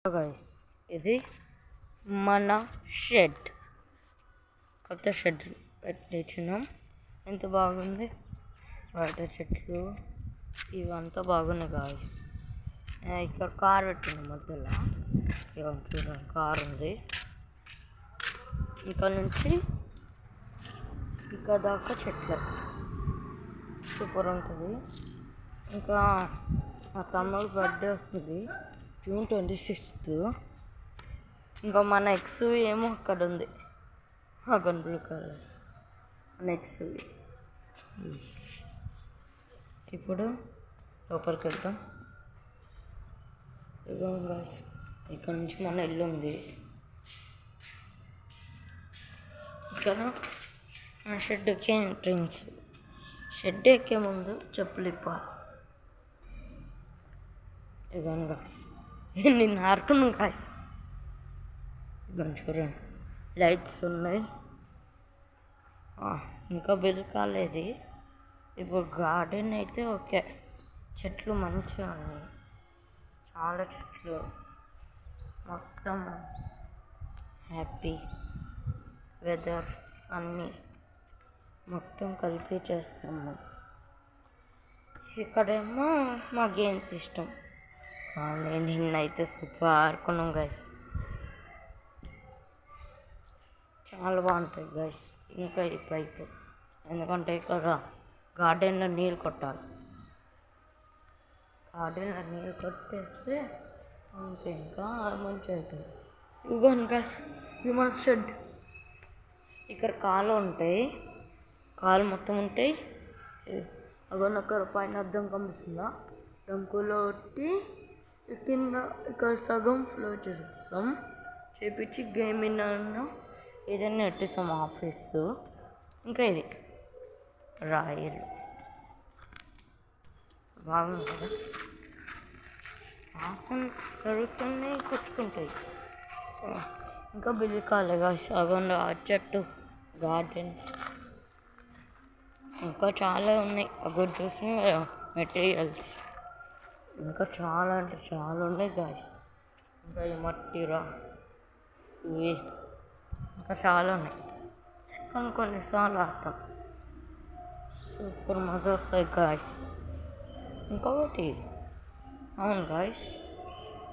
Guys ఇది మన shed, కొత్త షెడ్ పెట్టించినాం. ఎంత బాగుంది, బయట చెట్లు ఇవంతా బాగున్నాయి గాయస్. ఇక్కడ కార్ పెట్టినాం మధ్యలో, చూడండి కార్ ఉంది. ఇక్కడ నుంచి ఇక్కడ దాకా చెట్లు సూపర్ ఉంటుంది. ఇంకా మా తమ్ముడు బర్త్డే వస్తుంది June 26th. ఇంకా మన ఎక్స్ ఏమో అక్కడ ఉంది, బ్లూ కలర్ మన ఎక్స్. ఇప్పుడు లోపలికి వెళ్తాం. ఇక్కడ నుంచి మన ఇల్లు ఉంది. ఇక్కడ షెడ్ ఎక్కే ఎంట్రన్స్. షెడ్ ఎక్కే ముందు చెప్పులు ఇప్పాలి. ఇదిగోండి గాయస్, నేను ఆడుకున్నాను గాయస్. ఇదిగోండి చూడండి, లైట్స్ ఉన్నాయి. ఇంకా బిల్ కాలేదు. ఇప్పుడు గార్డెన్ అయితే ఓకే, చెట్లు మంచిగా ఉన్నాయి, చాలా చెట్లు, మొత్తం హ్యాపీ వెదర్ అన్నీ మొత్తం కలిపి చేస్తాము. ఇక్కడేమో మా గేమ్స్ ఇష్టం. నేను నిన్నైతే సూపర్ ఆడుకున్నాం గైస్, చాలా బాగుంటాయి గైస్. ఇంకా ఈ పైపు, ఎందుకంటే ఇక్కడ గార్డెన్లో నీళ్ళు కొట్టాలి. గార్డెన్లో నీళ్ళు కొట్టేస్తే అంతే, ఇంకా మంచిగా అవుతుంది. ఇదిగోండి గైస్, ఇది మన షెడ్. ఇక్కడ కాలు ఉంటాయి, కాలు మొత్తం ఉంటాయి. అగోండి అక్కడ పైన అద్దం కనిపిస్తుందా, డంకులో కొట్టి కింద ఇక్కడ సగం ఫ్లో చేసేస్తాం. చేపించి గేమింగ్ అన్నా ఏదైనా నెట్టేస్తాం ఆఫీసు. ఇంకా ఇది రాయలు బాగుంది కదా, వాసన కరుస్తున్నాయి, కొట్టుకుంటాయి. ఇంకా బిల్లు కాలేగా సగంలో ఆ చెట్టు గార్డెన్ ఇంకా చాలా ఉన్నాయి. అక్కడ చూసిన మెటీరియల్స్ ఇంకా చాలా అంటే చాలా ఉన్నాయి గాయస్. ఇంకా ఈ మట్టిరా ఇవి ఇంకా చాలా ఉన్నాయి, కానీ కొన్నిసార్లు ఆడతాం. సూపర్ మజా వస్తాయి గాయస్. ఇంకొకటి, అవును గాయస్,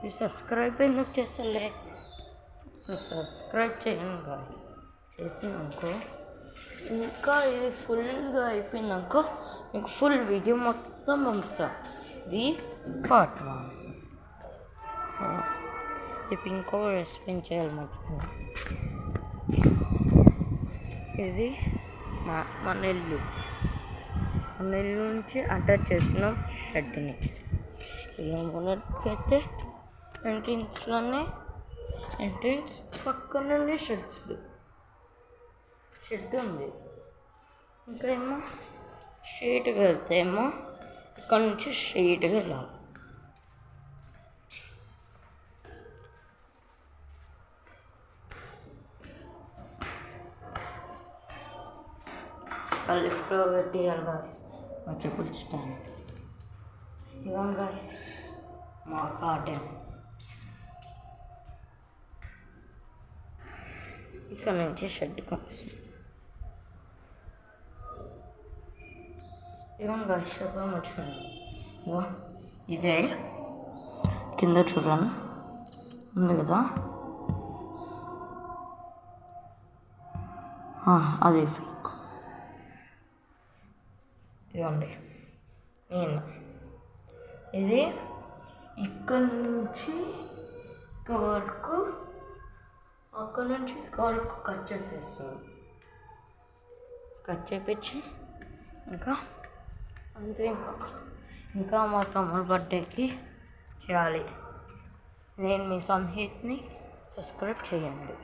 ఈ సబ్స్క్రైబ్ ఎందుకు చేస్తలే? సబ్స్క్రైబ్ చేయండి గాయస్. చేసినాకో ఇంకా ఇది ఫుల్గా అయిపోయిందాక మీకు ఫుల్ వీడియో మొత్తం పంపిస్తాను. ఇది పార్ట్ 1. ఇప్పుడు ఇంకో రెసిపీ చేయాలి మర్చిపోయాను. ఇది మన ఇల్లు నుంచి అటాచ్ చేసిన షెడ్ని. ఇలా మొదటికైతే ఎంట్రన్స్లోనే ఎంట్రన్స్ పక్కనే షెడ్ ఉంది. ఇంకా ఏమో స్ట్రైట్గా వెళ్తే ఏమో ఇక్కడ నుంచి స్ట్రైట్గా వెళ్ళాలి. లిఫ్ట్లో పెట్టేయాలి గాయస్, మా చెప్పులు స్టాండ్. ఇవ్వం గాయస్ మా గార్డెన్. ఇక్కడ నుంచి షెడ్ కనిపిస్తుంది. ఇవ్వం గాయస్, చెప్పడం మర్చిపోయింది. ఇదే కింద చూడండి ఉంది కదా, అదే ఫేక్. ఇవ్వండి నేను ఇది ఇక్కడ నుంచి వరకు, అక్కడ నుంచి వరకు కట్ చేసేస్తాను. కట్ చేపించి ఇంకా అంతే. ఇంకా మా తమ్ముడు బర్త్డేకి చేయాలి. నేను మీ సంహిత్ని సబ్స్క్రైబ్ చేయండి.